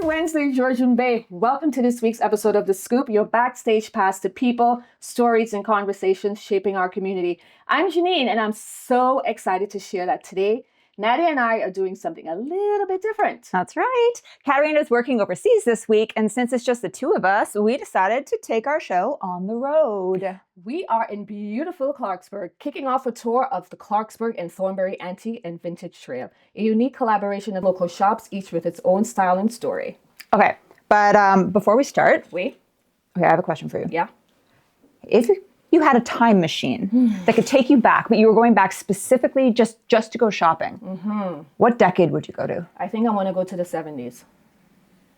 Wednesday, Georgian Bay. Welcome to this week's episode of The Scoop, your backstage pass to people, stories, and conversations shaping our community. I'm Janene, and I'm so excited to share that today, Nadia and I are doing something a little bit different. That's right. Katarina's working overseas this week, and since it's just the two of us, we decided to take our show on the road. We are in beautiful Clarksburg, kicking off a tour of the Clarksburg and Thornbury Antique and Vintage Trail, a unique collaboration of local shops, each with its own style and story. Okay, but before we start, Okay, I have a question for you. Yeah. If you had a time machine that could take you back, but you were going back specifically just to go shopping, what decade would you go to? I think I want to go to the 70s.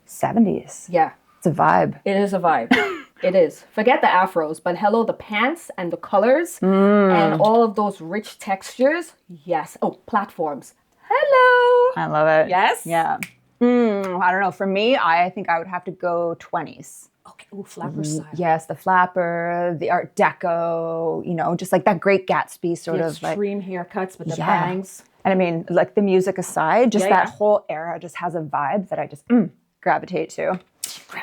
70s. Yeah. It's a vibe. It is a vibe. It is. Forget the afros, but hello, the pants and the colors and all of those rich textures. Yes. Oh, platforms. Hello. I love it. Yes? Yeah. I don't know. For me, I think I would have to go 20s. Okay. Oh, flapper style. Yes, the flapper, the Art Deco, just like that Great Gatsby sort The of like. extreme haircuts with the bangs. And I mean, like the music aside, just that Yeah. whole era just has a vibe that I just gravitate to.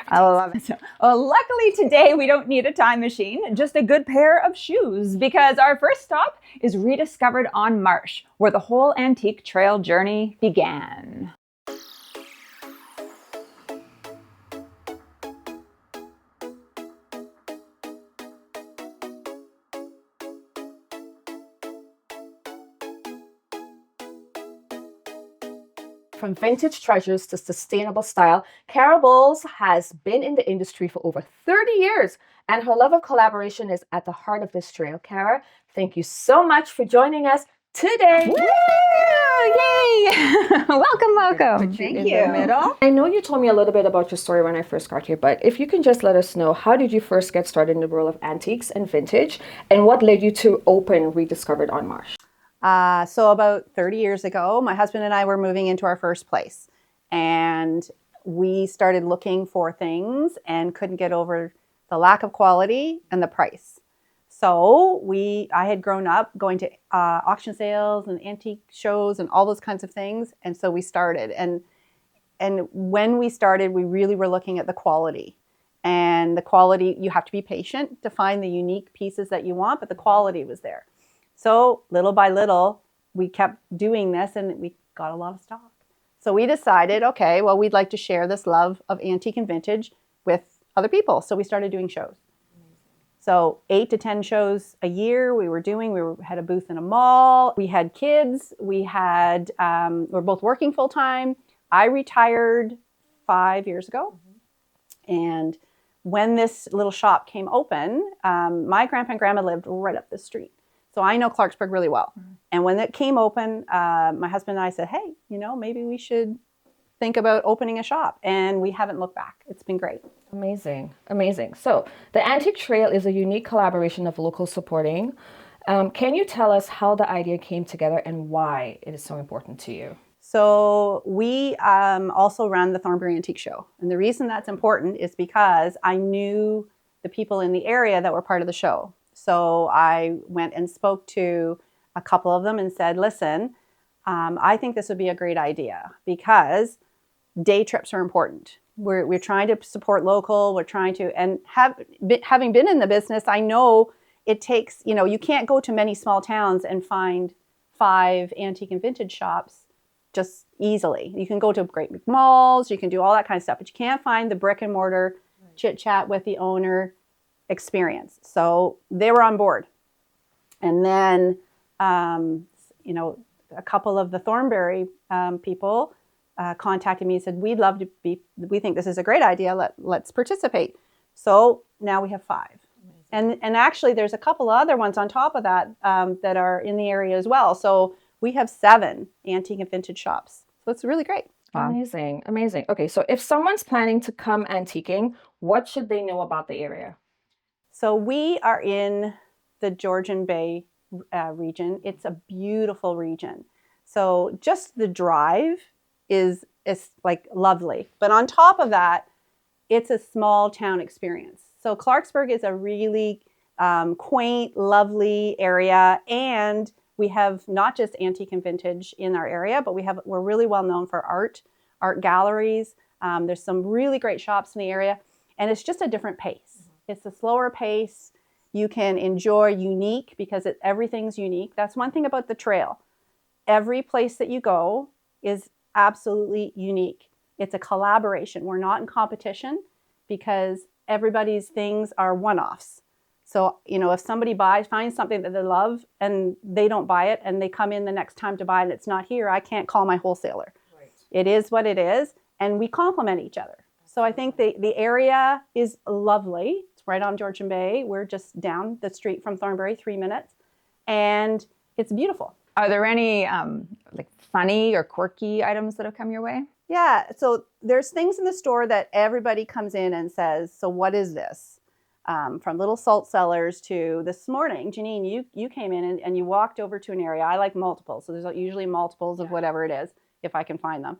I love it. Well, luckily today we don't need a time machine, just a good pair of shoes, because our first stop is Rediscovered on Marsh, where the whole antique trail journey began. From vintage treasures to sustainable style, Cara Bowles has been in the industry for over 30 years, and her love of collaboration is at the heart of this trail. Cara, thank you so much for joining us today. Woo! Yay! welcome. Put you in the middle. I know you told me a little bit about your story when I first got here, but if you can just let us know, how did you first get started in the world of antiques and vintage, and what led you to open Rediscovered on Marsh? So about 30 years ago, my husband and I were moving into our first place, and we started looking for things and couldn't get over the lack of quality and the price. So I had grown up going to auction sales and antique shows and all those kinds of things. And so we started, and when we started, we really were looking at the quality. And the quality, you have to be patient to find the unique pieces that you want, but the quality was there. So little by little, we kept doing this and we got a lot of stock. So we decided, okay, well, we'd like to share this love of antique and vintage with other people. So we started doing shows. So 8 to 10 shows a year we had a booth in a mall. We had kids. We were both working full time. I retired 5 years ago. And when this little shop came open, my grandpa and grandma lived right up the street. So I know Clarksburg really well. And when it came open, my husband and I said, hey, maybe we should think about opening a shop. And we haven't looked back. It's been great. Amazing. Amazing. So the Antique Trail is a unique collaboration of local supporting. Can you tell us how the idea came together and why it is so important to you? So we also run the Thornbury Antique Show. And the reason that's important is because I knew the people in the area that were part of the show. So I went and spoke to a couple of them and said, listen, I think this would be a great idea because day trips are important. We're trying to support local. We're trying to, and having been in the business, I know it takes, you can't go to many small towns and find 5 antique and vintage shops just easily. You can go to great big malls, you can do all that kind of stuff, but you can't find the brick and mortar chit chat with the owner experience. So they were on board. And then, a couple of the Thornbury people contacted me and said, we think this is a great idea. Let's participate. So now we have 5. And actually there's a couple of other ones on top of that that are in the area as well. So we have 7 antique and vintage shops. So it's really great. Wow. Amazing. Amazing. Okay. So if someone's planning to come antiquing, what should they know about the area? So we are in the Georgian Bay region. It's a beautiful region. So just the drive is like lovely. But on top of that, it's a small town experience. So Clarksburg is a really quaint, lovely area. And we have not just antique and vintage in our area, but we're really well known for art galleries. There's some really great shops in the area, and it's just a different pace. It's a slower pace. You can enjoy unique because everything's unique. That's one thing about the trail. Every place that you go is absolutely unique. It's a collaboration. We're not in competition because everybody's things are one-offs. So, if somebody finds something that they love and they don't buy it and they come in the next time to buy it and it's not here, I can't call my wholesaler. Right. It is what it is, and we complement each other. So I think the area is lovely. It's right on Georgian Bay. We're just down the street from Thornbury, 3 minutes, and it's beautiful. Are there any funny or quirky items that have come your way? Yeah, so there's things in the store that everybody comes in and says, so what is this? From little salt cellars to this morning, Janene, you came in and you walked over to an area. I like multiples, so there's usually multiples of whatever it is, if I can find them.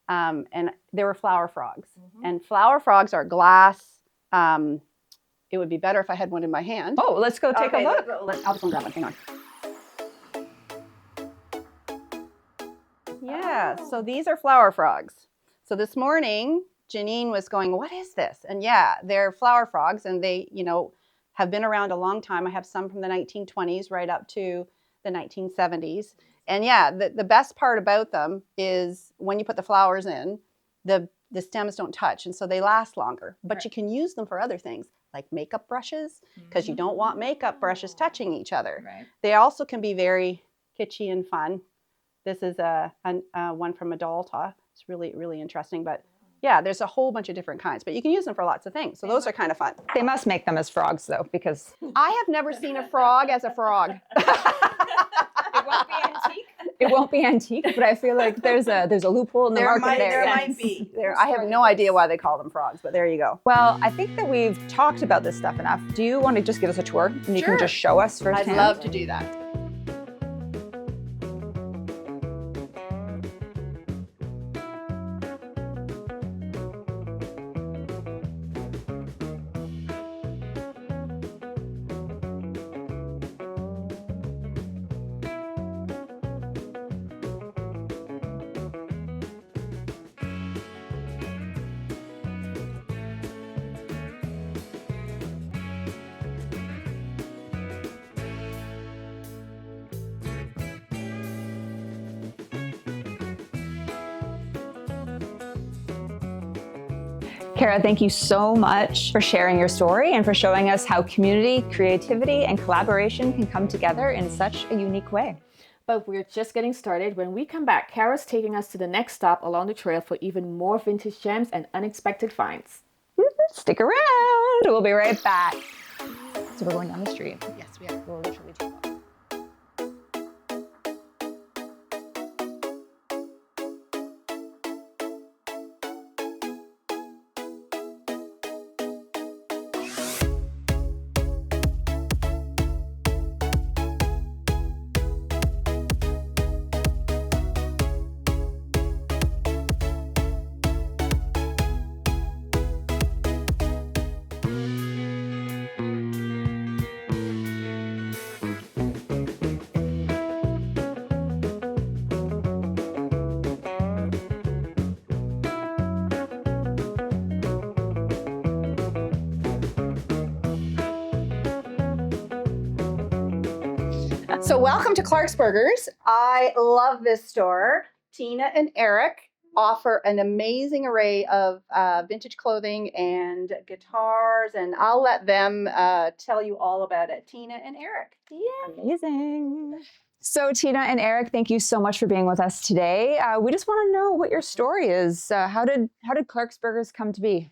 And there were flower frogs. And flower frogs are glass. It would be better if I had one in my hand. Oh, let's go take a look. I'll just go grab one, hang on. Yeah, so these are flower frogs. So this morning, Janene was going, what is this? And yeah, they're flower frogs, and they, have been around a long time. I have some from the 1920s right up to the 1970s. And yeah, the best part about them is when you put the flowers in, the stems don't touch, and so they last longer. But you can use them for other things, like makeup brushes, because you don't want makeup brushes touching each other. Right. They also can be very kitschy and fun. This is a one from Adalta. It's really, really interesting. But yeah, there's a whole bunch of different kinds, but you can use them for lots of things. So those are kind of fun. They must make them as frogs, though, because I have never seen a frog as a frog. It won't be antique. It won't be antique, but I feel like there's a loophole in the market there. There might be. I have no idea why they call them frogs, but there you go. Well, I think that we've talked about this stuff enough. Do you want to just give us a tour and you can just show us firsthand? I'd love to do that. Kara, thank you so much for sharing your story and for showing us how community, creativity, and collaboration can come together in such a unique way. But we're just getting started. When we come back, Kara's taking us to the next stop along the trail for even more vintage gems and unexpected finds. Stick around. We'll be right back. So we're going down the street. Yes, we are. We're literally too close. So welcome to Clarksburghers. I love this store. Tina and Eric offer an amazing array of vintage clothing and guitars, and I'll let them tell you all about it. Tina and Eric. Yeah. Amazing. So Tina and Eric, thank you so much for being with us today. We just want to know what your story is. How did Clarksburghers come to be?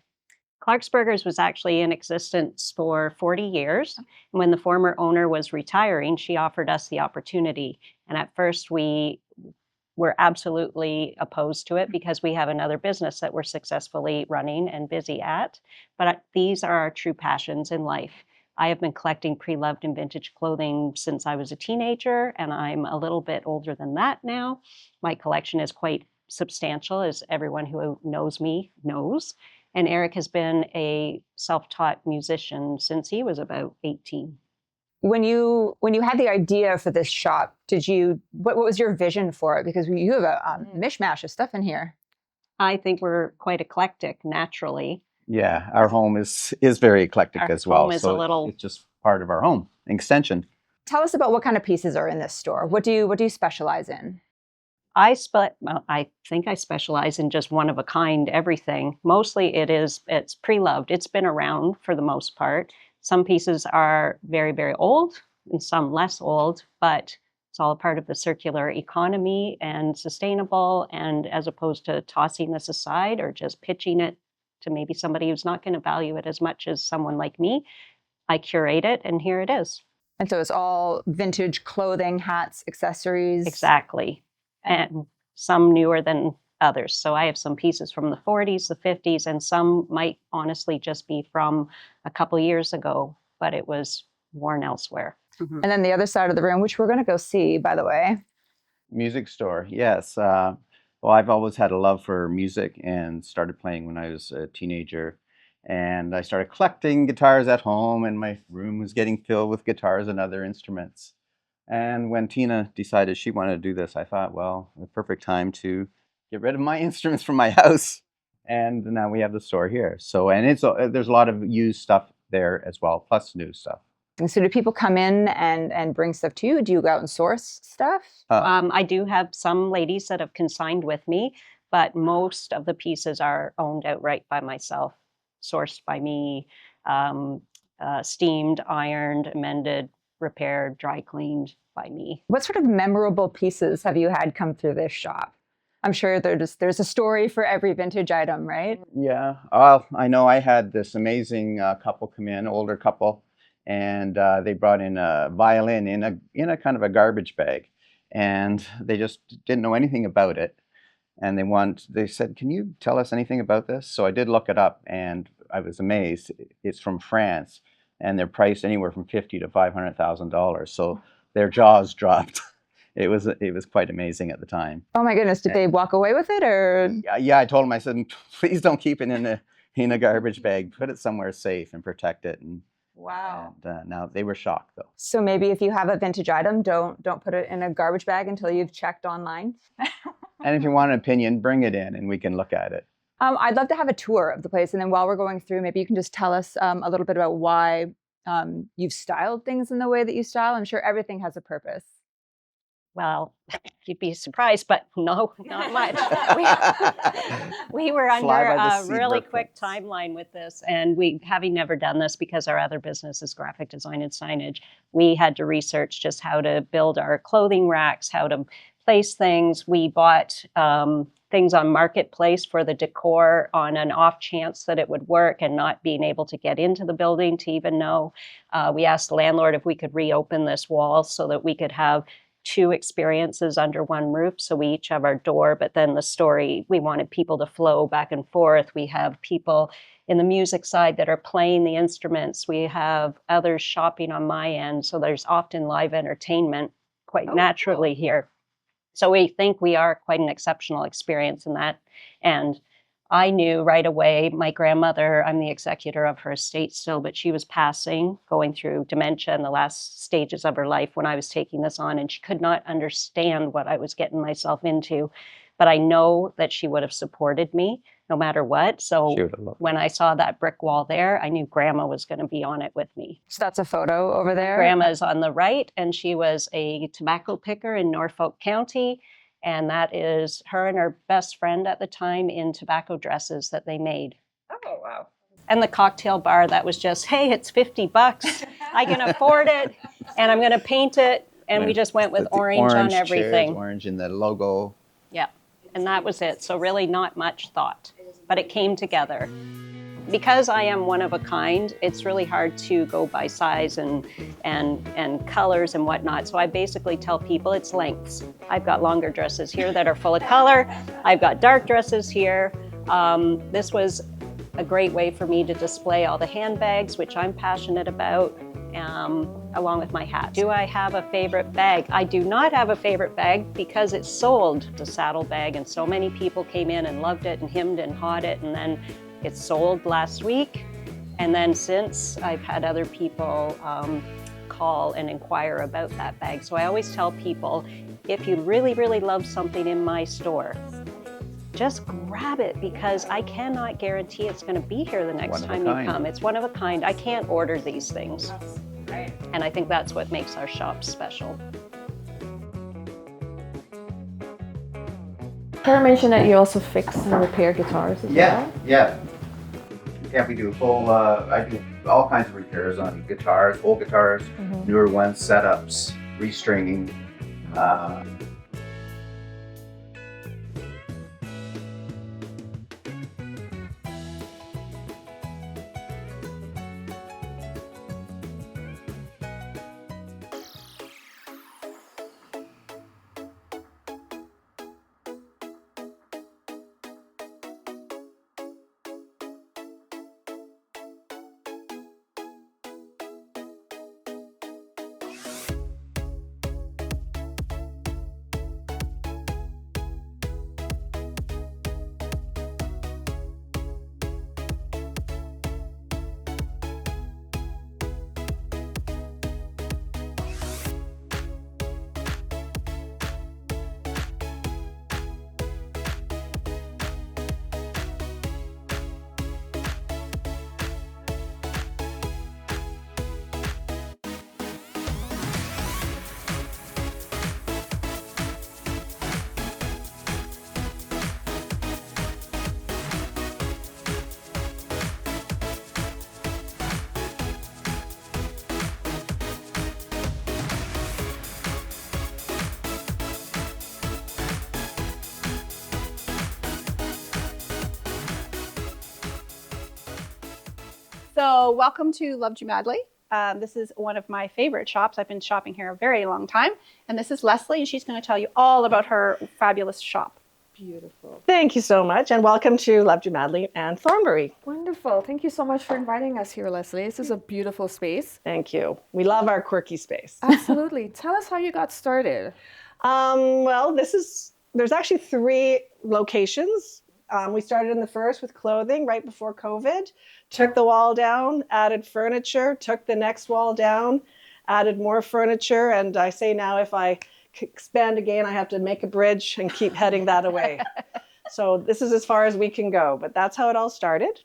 Clarksburghers was actually in existence for 40 years. And when the former owner was retiring, she offered us the opportunity. And at first we were absolutely opposed to it because we have another business that we're successfully running and busy at. But these are our true passions in life. I have been collecting pre-loved and vintage clothing since I was a teenager, and I'm a little bit older than that now. My collection is quite substantial, as everyone who knows me knows. And Eric has been a self-taught musician since he was about 18. When you had the idea for this shop, what was your vision for it? Because you have a mishmash of stuff in here. I think we're quite eclectic naturally. Yeah, our home is very eclectic Our as well. home is so a little- it's just part of our home, an extension. Tell us about what kind of pieces are in this store. What do you specialize in? I think I specialize in just one of a kind everything. Mostly it's pre-loved. It's been around for the most part. Some pieces are very, very old and some less old, but it's all a part of the circular economy and sustainable, and as opposed to tossing this aside or just pitching it to maybe somebody who's not going to value it as much as someone like me, I curate it and here it is. And so it's all vintage clothing, hats, accessories. Exactly. And some newer than others. So I have some pieces from the 40s, the 50s, and some might honestly just be from a couple years ago, but it was worn elsewhere. And then the other side of the room, which we're going to go see, by the way. Music store, yes. Well, I've always had a love for music and started playing when I was a teenager. And I started collecting guitars at home, and my room was getting filled with guitars and other instruments. And when Tina decided she wanted to do this, I thought, well, the perfect time to get rid of my instruments from my house. And now we have the store here. So, and there's a lot of used stuff there as well, plus new stuff. And so do people come in and bring stuff to you? Do you go out and source stuff? I do have some ladies that have consigned with me, but most of the pieces are owned outright by myself, sourced by me, steamed, ironed, mended, repaired, dry cleaned by me. What sort of memorable pieces have you had come through this shop? I'm sure there's a story for every vintage item, right? Yeah. Well, I know I had this amazing couple come in, older couple, and they brought in a violin in a kind of a garbage bag, and they just didn't know anything about it. And they said, "Can you tell us anything about this?" So I did look it up, and I was amazed. It's from France, and they're priced anywhere from $50,000 to $500,000. So their jaws dropped. It was quite amazing at the time. Oh my goodness! Did they walk away with it, or? Yeah, I told them, I said, "Please don't keep it in a garbage bag. Put it somewhere safe and protect it." And Wow. And, now they were shocked though. So maybe if you have a vintage item, don't put it in a garbage bag until you've checked online. And if you want an opinion, bring it in and we can look at it. I'd love to have a tour of the place, and then while we're going through, maybe you can just tell us a little bit about why you've styled things in the way that you style. I'm sure everything has a purpose. Well, you'd be surprised, but no, not much. We were under a really quick timeline with this, and having never done this because our other business is graphic design and signage, we had to research just how to build our clothing racks, how to place things. We bought things on Marketplace for the decor on an off chance that it would work, and not being able to get into the building to even know. We asked the landlord if we could reopen this wall so that we could have 2 experiences under one roof. So we each have our door, but then the story, we wanted people to flow back and forth. We have people in the music side that are playing the instruments. We have others shopping on my end. So there's often live entertainment quite naturally here. So we think we are quite an exceptional experience in that. And I knew right away, my grandmother, I'm the executor of her estate still, but she was passing, going through dementia in the last stages of her life when I was taking this on, and she could not understand what I was getting myself into. But I know that she would have supported me no matter what. So when I saw that brick wall there, I knew Grandma was going to be on it with me. So that's a photo over there? Grandma's on the right, and she was a tobacco picker in Norfolk County. And that is her and her best friend at the time in tobacco dresses that they made. Oh, wow. And the cocktail bar, that was just, hey, it's $50. I can afford it, and I'm going to paint it. And we just went with orange on everything. Chairs, orange in the logo. Yeah, and that was it. So really not much thought, but it came together. Because I am one of a kind, it's really hard to go by size and colors and whatnot. So I basically tell people it's lengths. I've got longer dresses here that are full of color. I've got dark dresses here. This was a great way for me to display all the handbags, which I'm passionate about, along with my hat. Do I have a favorite bag? I do not have a favorite bag because it's sold. It's a saddle bag, and so many people came in and loved it and hemmed and hawed it, and then it sold last week. And then since, I've had other people call and inquire about that bag. So I always tell people, if you really, really love something in my store, just grab it, because I cannot guarantee it's going to be here the next One of a time you kind. come. It's one of a kind. I can't order these things. Right. And I think that's what makes our shop special. Kara mentioned that you also fix and repair guitars as well. Yeah. Yeah, we do full, I do all kinds of repairs on guitars, old guitars, newer ones, setups, restringing. So welcome to Loved You Madly. This is one of my favorite shops. I've been shopping here a very long time. And this is Lesley, and she's going to tell you all about her fabulous shop. Beautiful. Thank you so much, and welcome to Loved You Madly and Thornbury. Wonderful. Thank you so much for inviting us here, Lesley. This is a beautiful space. Thank you. We love our quirky space. Absolutely. Tell us how you got started. Well, there's actually 3 locations. We started in the first with clothing right before COVID, took the wall down, added furniture, took the next wall down, added more furniture, and I say now if I expand again, I have to make a bridge and keep heading that away. So this is as far as we can go, but that's how it all started.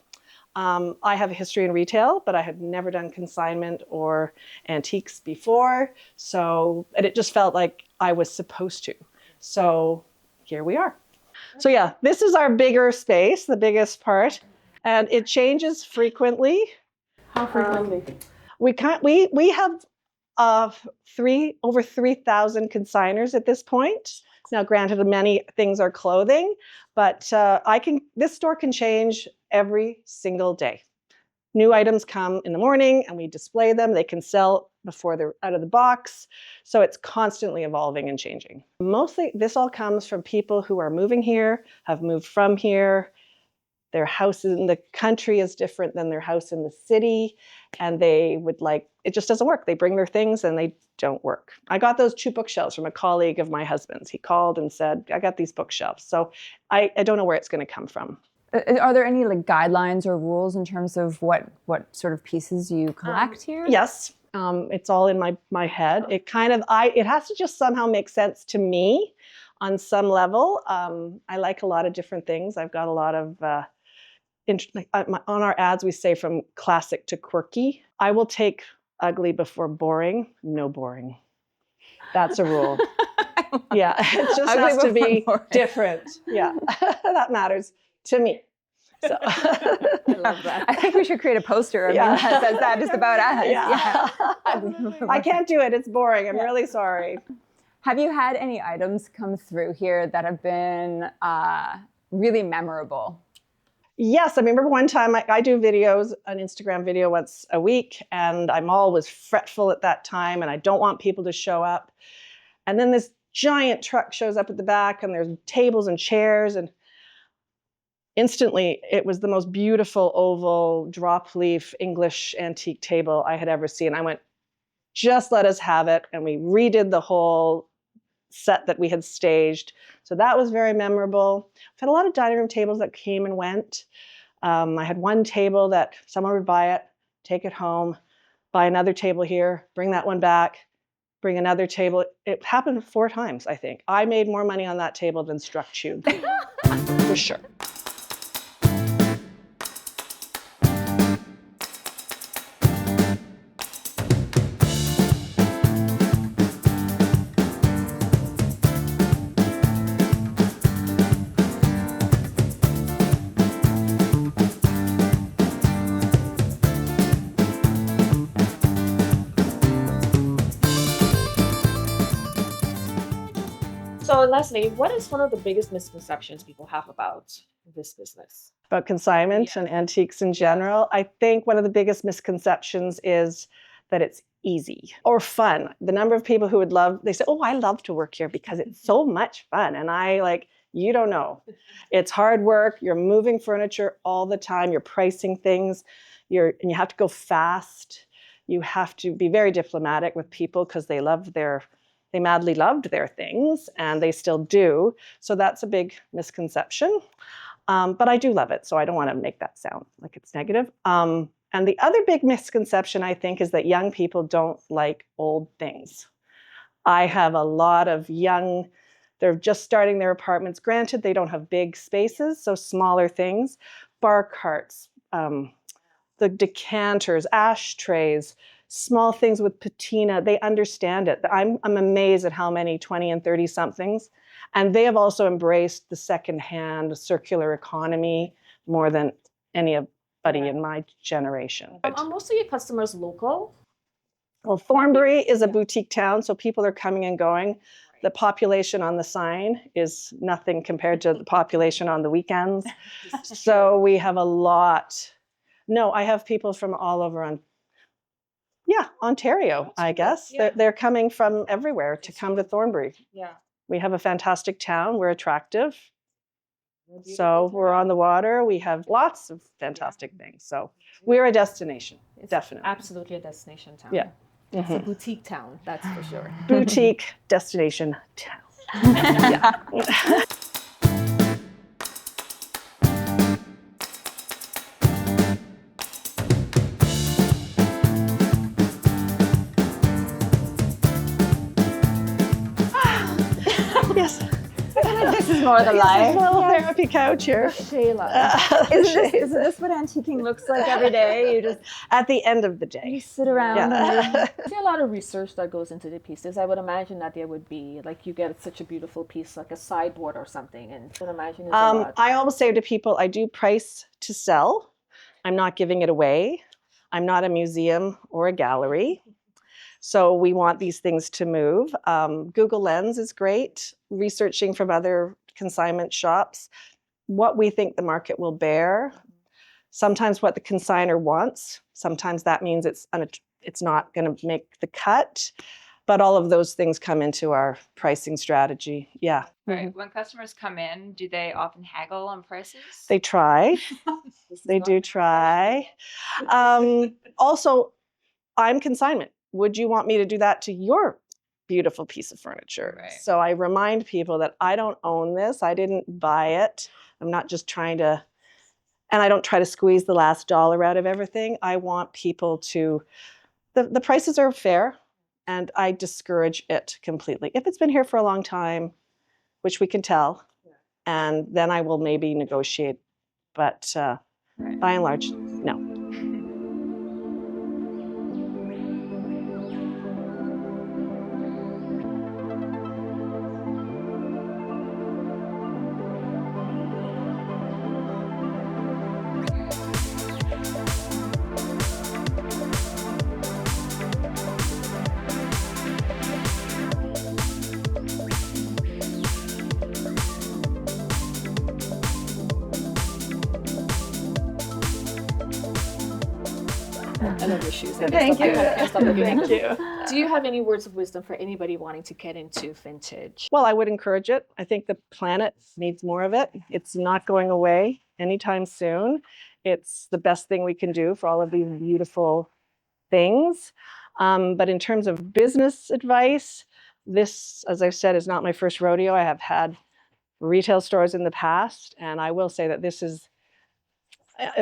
I have a history in retail, but I had never done consignment or antiques before, and it just felt like I was supposed to. So here we are. So yeah, this is our bigger space, the biggest part, and it changes frequently. How frequently? We have over 3,000 consigners at this point. Now, granted, many things are clothing, but this store can change every single day. New items come in the morning and we display them. They can sell before they're out of the box. So it's constantly evolving and changing. Mostly this all comes from people who are moving here, have moved from here. Their house in the country is different than their house in the city. And it just doesn't work. They bring their things and they don't work. I got those 2 bookshelves from a colleague of my husband's. He called and said, I got these bookshelves. So I don't know where it's going to come from. Are there any guidelines or rules in terms of what sort of pieces you collect here? Yes, it's all in my head. It has to just somehow make sense to me on some level. I like a lot of different things. I've got a lot of on our ads we say from classic to quirky. I will take ugly before boring. No boring. That's a rule. Yeah, it just Ugly has to be before boring. different. Yeah, that matters to me. So I love that. I think we should create a poster that says that just about us. Yeah. I can't do it. It's boring. I'm really sorry. Have you had any items come through here that have been really memorable? Yes, I remember one time I do videos, an Instagram video once a week, and I'm always fretful at that time, and I don't want people to show up. And then this giant truck shows up at the back, and there's tables and chairs, and instantly it was the most beautiful oval drop leaf English antique table I had ever seen. I went, just let us have it, and we redid the whole set that we had staged. So that was very memorable. I've had a lot of dining room tables that came and went. I had one table that someone would buy it, take it home, buy another table here, bring that one back, bring another table. It happened 4 times, I think. I made more money on that table than struck tube. for sure. So, Lesley, what is one of the biggest misconceptions people have about this business? About consignment and antiques in general, I think one of the biggest misconceptions is that it's easy or fun. The number of people who would they say, oh, I love to work here because it's so much fun. And I like, you don't know. It's hard work. You're moving furniture all the time. You're pricing things. And you have to go fast. You have to be very diplomatic with people because they madly loved their things, and they still do. So that's a big misconception. But I do love it, so I don't want to make that sound like it's negative. And the other big misconception, I think, is that young people don't like old things. I have a lot of they're just starting their apartments. Granted, they don't have big spaces, so smaller things, bar carts, the decanters, ashtrays, small things with patina. They understand it. I'm amazed at how many 20 and 30 somethings. And they have also embraced the secondhand circular economy more than anybody in my generation. Are most of your customers local? Well, Thornbury is a boutique town, so people are coming and going. The population on the sign is nothing compared to the population on the weekends. So we have a lot. No, I have people from all over Ontario, I guess. Yeah. They're coming from everywhere to come to Thornbury. Yeah. We have a fantastic town. We're attractive. So we're on the water. We have lots of fantastic things. So we're a destination, It's definitely. absolutely a destination town. Yeah. It's a boutique town, that's for sure. Boutique destination town. Yes. This is more the life. A little therapy couch here. Shayla. Isn't this what antiquing looks like every day? You just At the end of the day. sit around. Yeah. There's a lot of research that goes into the pieces. I would imagine that there would be, like, you get such a beautiful piece, like a sideboard or something, and I would imagine it's a lot. I always say to people, I do price to sell. I'm not giving it away. I'm not a museum or a gallery. So we want these things to move. Google Lens is great, researching from other consignment shops what we think the market will bear. Sometimes what the consignor wants. Sometimes that means it's not going to make the cut. But all of those things come into our pricing strategy. Yeah. Right. When customers come in, do they often haggle on prices? They try. They do try. Also, I'm consignment. Would you want me to do that to your beautiful piece of furniture? Right. So I remind people that I don't own this. I didn't buy it. I'm not just and I don't try to squeeze the last dollar out of everything. I want people the prices are fair, and I discourage it completely. If it's been here for a long time, which we can tell, and then I will maybe negotiate. But by and large, no. I love your shoes. Thank you. Thank you. Do you have any words of wisdom for anybody wanting to get into vintage? Well, I would encourage it. I think the planet needs more of it. It's not going away anytime soon. It's the best thing we can do for all of these beautiful things. But in terms of business advice, this, as I've said, is not my first rodeo. I have had retail stores in the past, and I will say that this is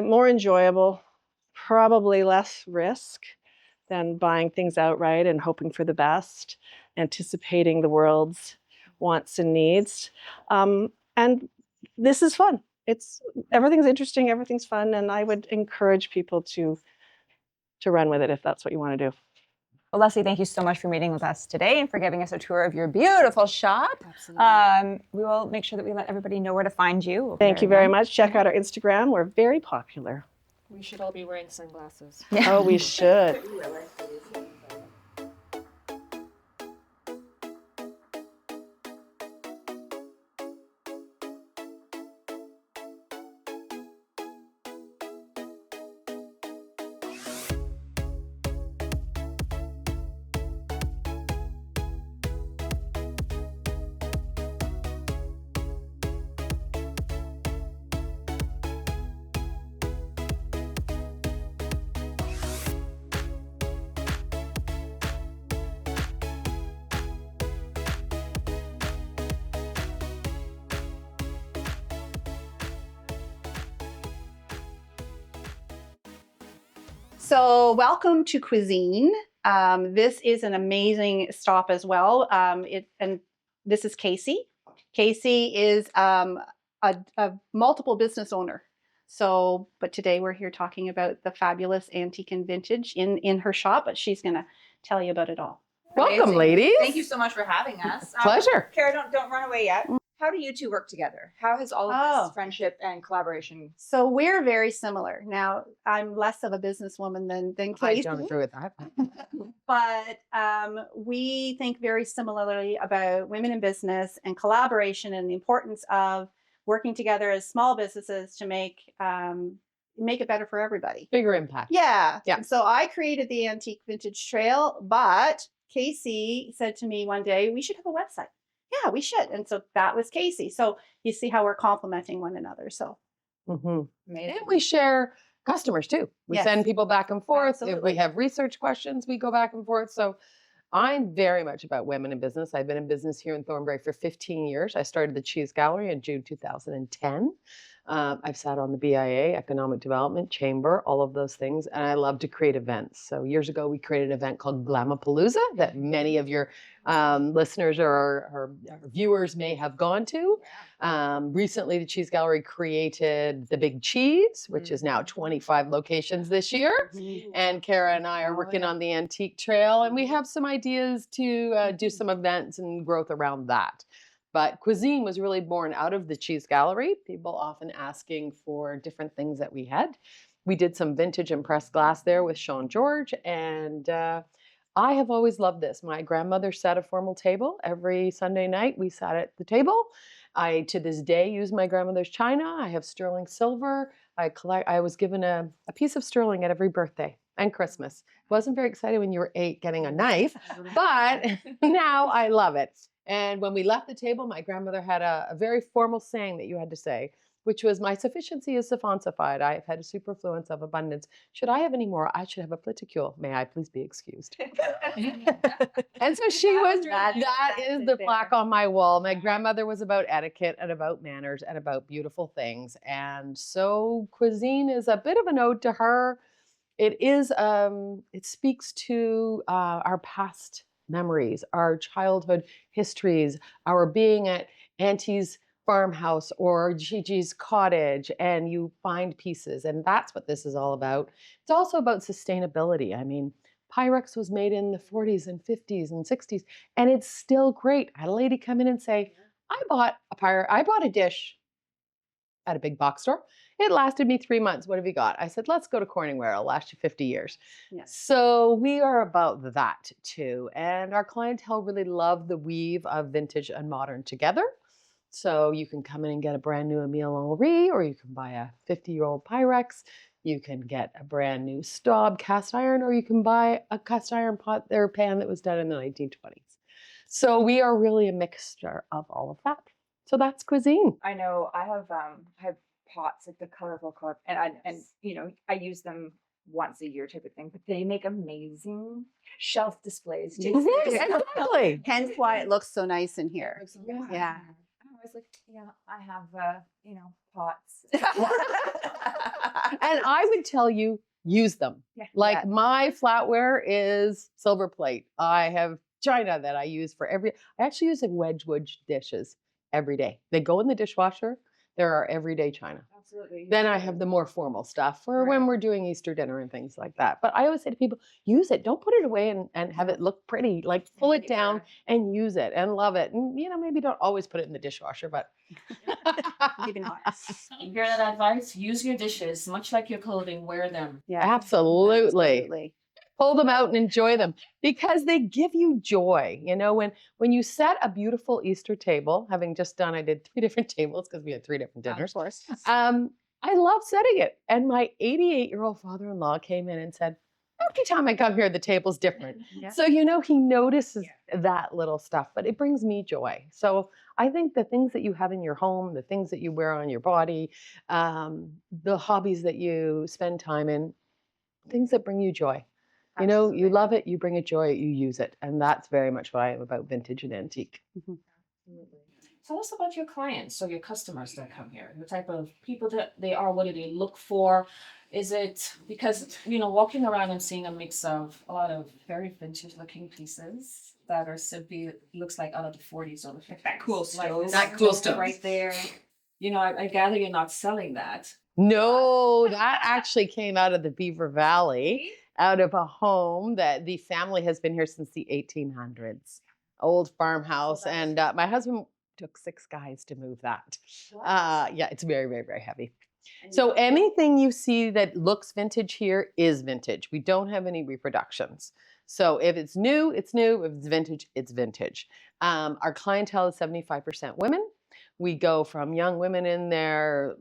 more enjoyable, probably less risk than buying things outright and hoping for the best, anticipating the world's wants and needs. And this is fun. Everything's interesting, everything's fun, and I would encourage people to run with it if that's what you want to do. Well, Lesley, thank you so much for meeting with us today and for giving us a tour of your beautiful shop. Absolutely. We will make sure that we let everybody know where to find you. over Thank there you very again. much. Check out our Instagram. We're very popular. We should all be wearing sunglasses. Oh, we should. So welcome to Cuisine. This is an amazing stop as well. And this is Casey. Casey is a multiple business owner. So, but today we're here talking about the fabulous antique and vintage in her shop, but she's going to tell you about it all. Welcome, Amazing. ladies. Thank you so much for having us. Pleasure. Kara, don't run away yet. How do you two work together? How has all of Oh. this friendship and collaboration? So we're very similar. Now, I'm less of a businesswoman than I Casey. don't agree with that. But we think very similarly about women in business and collaboration and the importance of working together as small businesses to make it better for everybody. Bigger impact. Yeah. Yeah. And so I created the Antique Vintage Trail, but Casey said to me one day, we should have a website. Yeah, we should. And so that was Casey. So you see how we're complementing one another. So And Amazing. we share customers too. We Yes. send people back and forth. If Absolutely. we have research questions, we go back and forth. So I'm very much about women in business. I've been in business here in Thornbury for 15 years. I started the Cheese Gallery in June 2010. I've sat on the BIA, Economic Development, Chamber, all of those things, and I love to create events. So years ago, we created an event called Glamapalooza that many of your listeners or viewers may have gone to. Recently, the Cheese Gallery created the Big Cheese, which is now 25 locations this year. And Kara and I are working on the Antique Trail, and we have some ideas to do some events and growth around that. But Cuisine was really born out of the Cheese Gallery, people often asking for different things that we had. We did some vintage and pressed glass there with Sean George, and I have always loved this. My grandmother sat a formal table every Sunday night. We sat at the table. I, to this day, use my grandmother's china. I have sterling silver. I was given a piece of sterling at every birthday and Christmas. Wasn't very excited when you were 8 getting a knife, but now I love it. And when we left the table, my grandmother had a very formal saying that you had to say, which was, my sufficiency is suffoncified. I have had a superfluence of abundance. Should I have any more, I should have a plicule. May I please be excused? And so she was, that is the plaque on my wall. My grandmother was about etiquette and about manners and about beautiful things. And so Cuisine is a bit of an ode to her. It is, it speaks to our past memories, our childhood histories, our being at Auntie's farmhouse or Gigi's cottage, and you find pieces, and that's what this is all about. It's also about sustainability. I mean, Pyrex was made in the 40s and 50s and 60s, and it's still great. I had a lady come in and say, I bought a dish at a big box store. It lasted me 3 months. What have you got? I said, let's go to Corningware. It'll last you 50 years. Yes. So we are about that too. And our clientele really love the weave of vintage and modern together. So you can come in and get a brand new Emile Henri, or you can buy a 50-year-old Pyrex. You can get a brand new Staub cast iron, or you can buy a cast iron pot or pan that was done in the 1920s. So we are really a mixture of all of that. So that's Cuisine. I know I have pots, like the colorful cup, and you know, I use them once a year type of thing, but they make amazing shelf displays too. Exactly. Hence why it looks so nice in here. Yeah. Yeah. I was like, yeah, I have you know, pots. And I would tell you, use them. Yeah. Like my flatware is silver plate. I have china that I use for I actually use in Wedgwood dishes every day. They go in the dishwasher. There are everyday china. Absolutely. Then I have the more formal stuff for Right. when we're doing Easter dinner and things like that. But I always say to people, use it. Don't put it away and have it look pretty. Like pull it down and use it and love it. And maybe don't always put it in the dishwasher, but Maybe not. You hear that advice? Use your dishes, much like your clothing, wear them. Yeah, absolutely. absolutely. Pull them out and enjoy them because they give you joy. When you set a beautiful Easter table, having just done, I did 3 different tables because we had 3 different dinners. Of course. I love setting it. And my 88-year-old father-in-law came in and said, every time I come here, the table's different. Yeah. So, he notices that little stuff, but it brings me joy. So I think the things that you have in your home, the things that you wear on your body, the hobbies that you spend time in, things that bring you joy. You love it, you bring it joy, you use it. And that's very much what I am about vintage and antique. Absolutely. Tell us about your clients, so your customers that come here, the type of people that they are, what do they look for? Is it because, walking around and seeing a mix of a lot of very vintage looking pieces that are simply, looks like out of the 40s or the 50s. That cool stove. This That cool stove stove. right there. I gather you're not selling that. No, that actually came out of the Beaver Valley, out of a home that the family has been here since the 1800s. Old farmhouse. And my husband took 6 guys to move that. Yeah, it's very, very, very heavy. So anything you see that looks vintage here is vintage. We don't have any reproductions. So if it's new, it's new. If it's vintage, it's vintage. Our clientele is 75% women. We go from young women in their,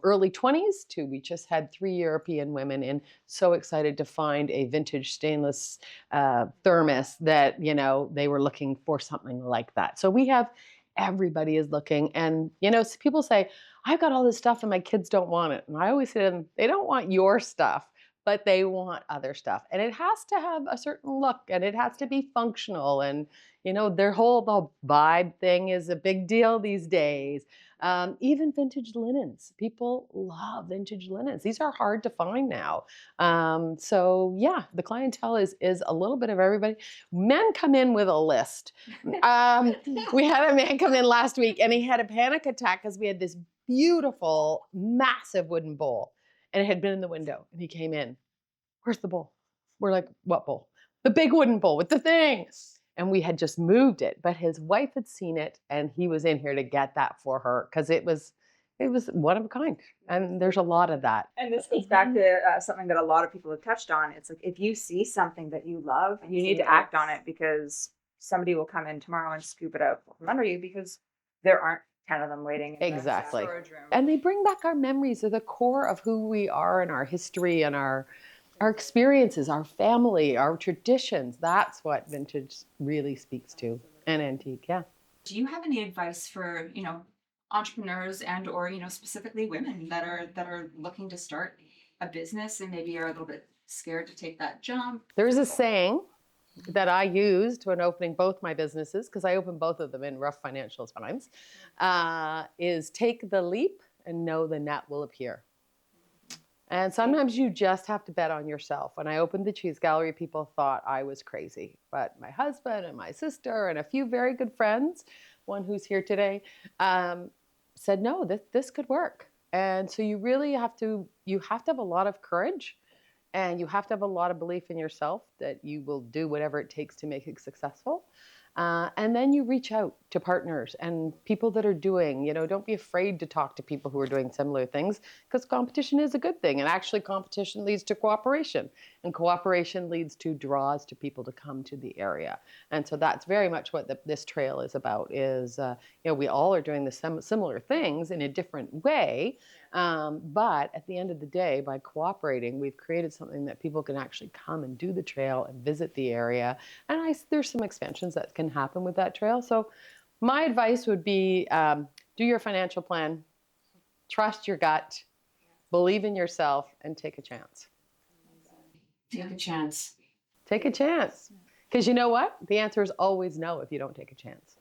early 20s to we just had 3 European women in. So excited to find a vintage stainless thermos that, they were looking for something like that. So we have, everybody is looking. And, people say, I've got all this stuff and my kids don't want it. And I always say to them, they don't want your stuff, but they want other stuff. And it has to have a certain look and it has to be functional. And, their whole vibe thing is a big deal these days. Even vintage linens. People love vintage linens. These are hard to find now. So yeah, the clientele is a little bit of everybody. Men come in with a list. We had a man come in last week and he had a panic attack because we had this beautiful, massive wooden bowl and it had been in the window and he came in. Where's the bowl? We're like, what bowl? The big wooden bowl with the thing. And we had just moved it, but his wife had seen it and he was in here to get that for her because it was one of a kind. And there's a lot of that. And this goes back to something that a lot of people have touched on. It's like, if you see something that you love, you need to act on it because somebody will come in tomorrow and scoop it out from under you because there aren't 10 of them waiting in the Exactly. storage room. And they bring back our memories. They're the core of who we are and our history and our experiences, our family, our traditions. That's what vintage really speaks to. And antique, yeah. Do you have any advice for, entrepreneurs and or, specifically women that are looking to start a business and maybe are a little bit scared to take that jump? There's a saying that I used when opening both my businesses, because I opened both of them in rough financial times, is take the leap and know the net will appear. And sometimes you just have to bet on yourself. When I opened the cheese gallery, people thought I was crazy. But my husband and my sister and a few very good friends, one who's here today, said, no, this could work. And so you really have to have a lot of courage and you have to have a lot of belief in yourself that you will do whatever it takes to make it successful. And then you reach out to partners and people that are doing, don't be afraid to talk to people who are doing similar things because competition is a good thing. And actually competition leads to cooperation and cooperation leads to draws to people to come to the area. And so that's very much what this trail is about is, we all are doing the similar things in a different way. But at the end of the day, by cooperating, we've created something that people can actually come and do the trail and visit the area. And there's some expansions that can happen with that trail. So my advice would be do your financial plan, trust your gut, believe in yourself, and take a chance. Take a chance. Take a chance. Because you know what? The answer is always no if you don't take a chance.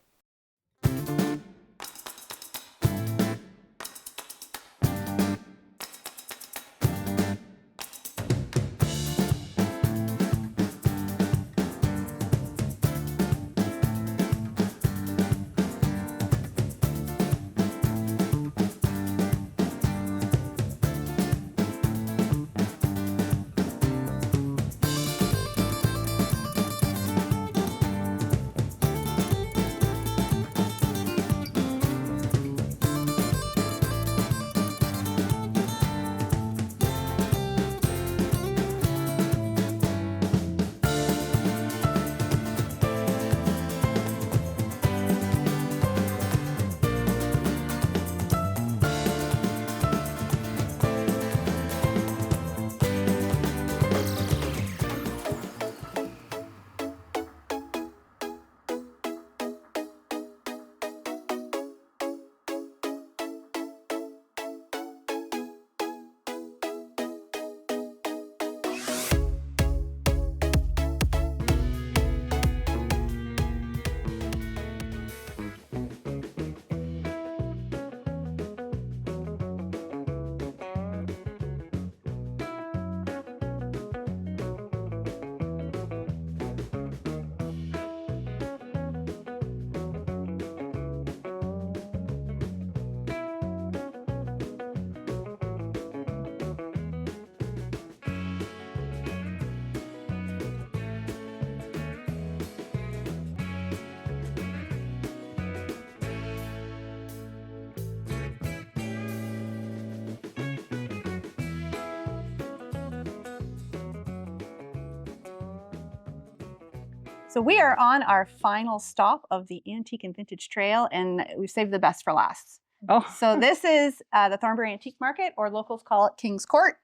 So we are on our final stop of the Antique and Vintage Trail, and we've saved the best for last. Oh, So this is the Thornbury Antique Market, or locals call it King's Court.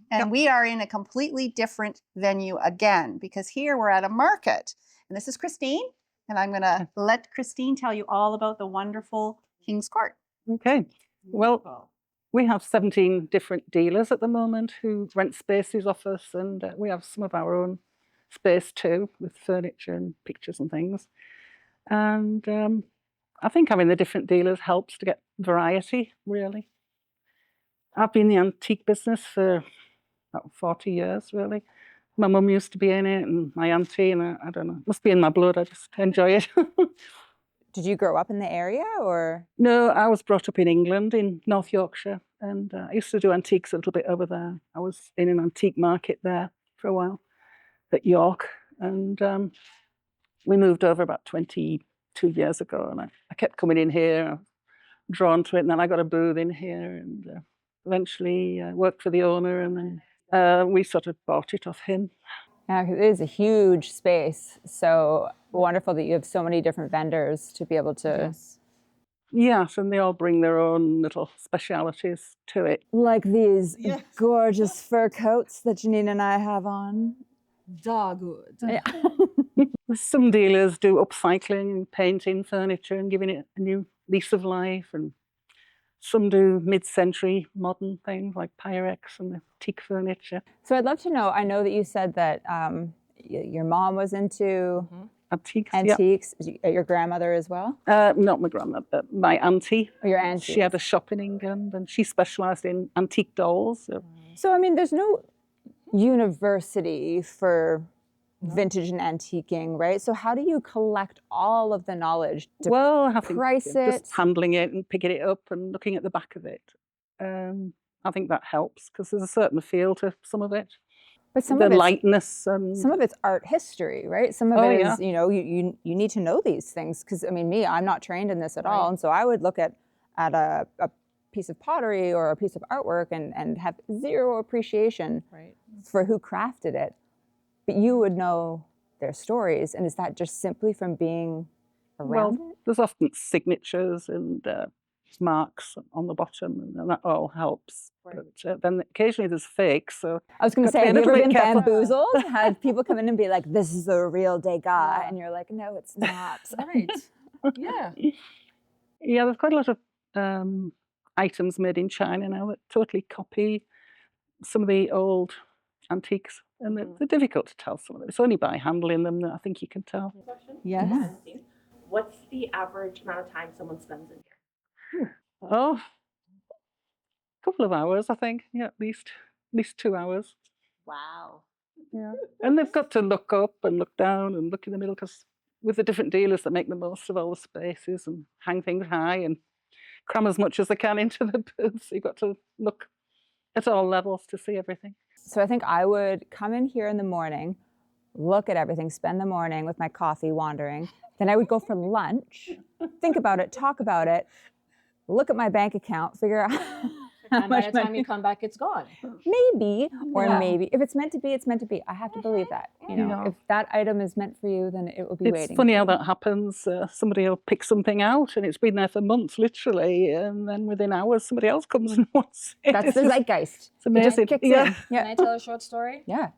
And we are in a completely different venue again, because here we're at a market. And this is Christine, and I'm going to let Christine tell you all about the wonderful King's Court. okay. Well, we have 17 different dealers at the moment who rent spaces off us, and we have some of our own space too, with furniture and pictures and things. And I think having the different dealers helps to get variety, really. I've been in the antique business for about 40 years, really. My mum used to be in it, and my auntie, and I don't know, it must be in my blood. I just enjoy it. Did you grow up in the area or? No, I was brought up in England, in North Yorkshire, and I used to do antiques a little bit over there. I was in an antique market there for a while at York, and we moved over about 22 years ago, and I kept coming in here, drawn to it, and then I got a booth in here, and eventually worked for the owner, and then we sort of bought it off him. Yeah, 'cause it is a huge space. So wonderful that you have so many different vendors to be able to. Yes, and they all bring their own little specialities to it. Like these gorgeous fur coats that Janene and I have on. Dogwood. Yeah. Some dealers do upcycling and painting furniture and giving it a new lease of life, and some do mid-century modern things like Pyrex and antique furniture. So I'd love to know, I know that you said that your mom was into Antiques, antiques, your grandmother as well? Not my grandmother, my auntie. Or your auntie? She had a shop in England, and she specialised in antique dolls. So, I mean, there's no university for vintage and antiquing, right? So how do you collect all of the knowledge to I think price it? just handling it and picking it up and looking at the back of it. I think that helps, because there's a certain feel to some of it. But some the of it's, lightness and some of it's art history, right? Some of it is, you know, you need to know these things, because I mean, I'm not trained in this at all, and so I would look at a piece of pottery or a piece of artwork and have zero appreciation for who crafted it. But you would know their stories, and is that just simply from being around it? There's often signatures and marks on the bottom, and that all helps. But then occasionally there's fakes. So I was going to got say, to have be you a ever little been bit careful. bamboozled? Had people come in and be like, "This is the real Degas," and you're like, "No, it's not." Right. Yeah. Yeah, there's quite a lot of items made in China now that totally copy some of the old antiques, and they're difficult to tell some of them. It's only by handling them that I think you can tell. Yes. What's the average amount of time someone spends in here? Oh, a couple of hours, I think. Yeah, at least 2 hours. Wow. Yeah, and they've got to look up and look down and look in the middle, because with the different dealers that make the most of all the spaces and hang things high and cram as much as they can into the booths, you've got to look at all levels to see everything. So I think I would come in here in the morning, look at everything, spend the morning with my coffee wandering. Then I would go for lunch, think about it, talk about it, look at my bank account, figure out how And by much the time money. you come back, it's gone. Maybe, or maybe. If it's meant to be, it's meant to be. I have to believe that. You know, if that item is meant for you, then it will be It's waiting. funny how that happens. Somebody will pick something out and it's been there for months, literally, and then within hours somebody else comes and wants it. That's It's the just- zeitgeist. It's amazing. It just kicks Yeah. in. Can I tell a short story? Yeah.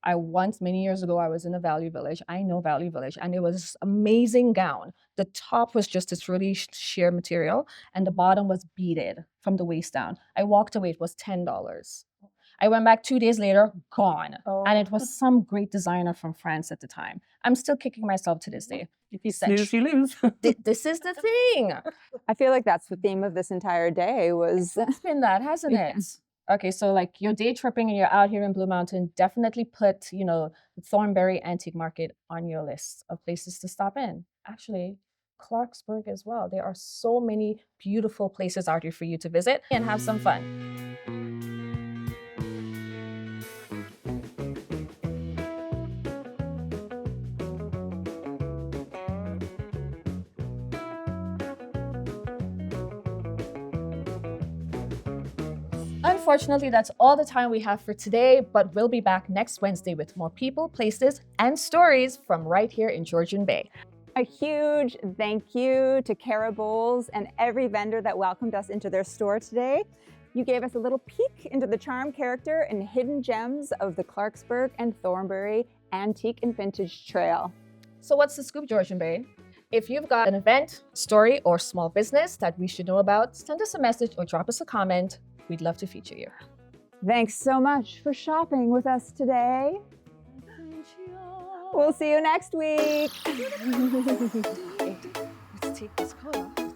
I once, many years ago, I was in a Value Village. I know Value Village, and it was this amazing gown. The top was just this really sheer material, and the bottom was beaded from the waist down. I walked away, it was $10. I went back 2 days later, gone. And it was some great designer from France at the time. I'm still kicking myself to this day. If you snooze, you lose. This is the thing. I feel like that's the theme of this entire day was It's been that, hasn't it? Okay, so like you're day tripping and you're out here in Blue Mountain, definitely put, you know, the Thornbury Antique Market on your list of places to stop in. Actually, Clarksburg as well. There are so many beautiful places out here for you to visit and have some fun. Unfortunately, that's all the time we have for today, but we'll be back next Wednesday with more people, places, and stories from right here in Georgian Bay. A huge thank you to Cara Bowles and every vendor that welcomed us into their store today. You gave us a little peek into the charm, character, and hidden gems of the Clarksburg and Thornbury Antique and Vintage Trail. So what's the scoop, Georgian Bay? If you've got an event, story, or small business that we should know about, send us a message or drop us a comment. We'd love to feature you. Thanks so much for shopping with us today. We'll see you next week. Let's take this coat off.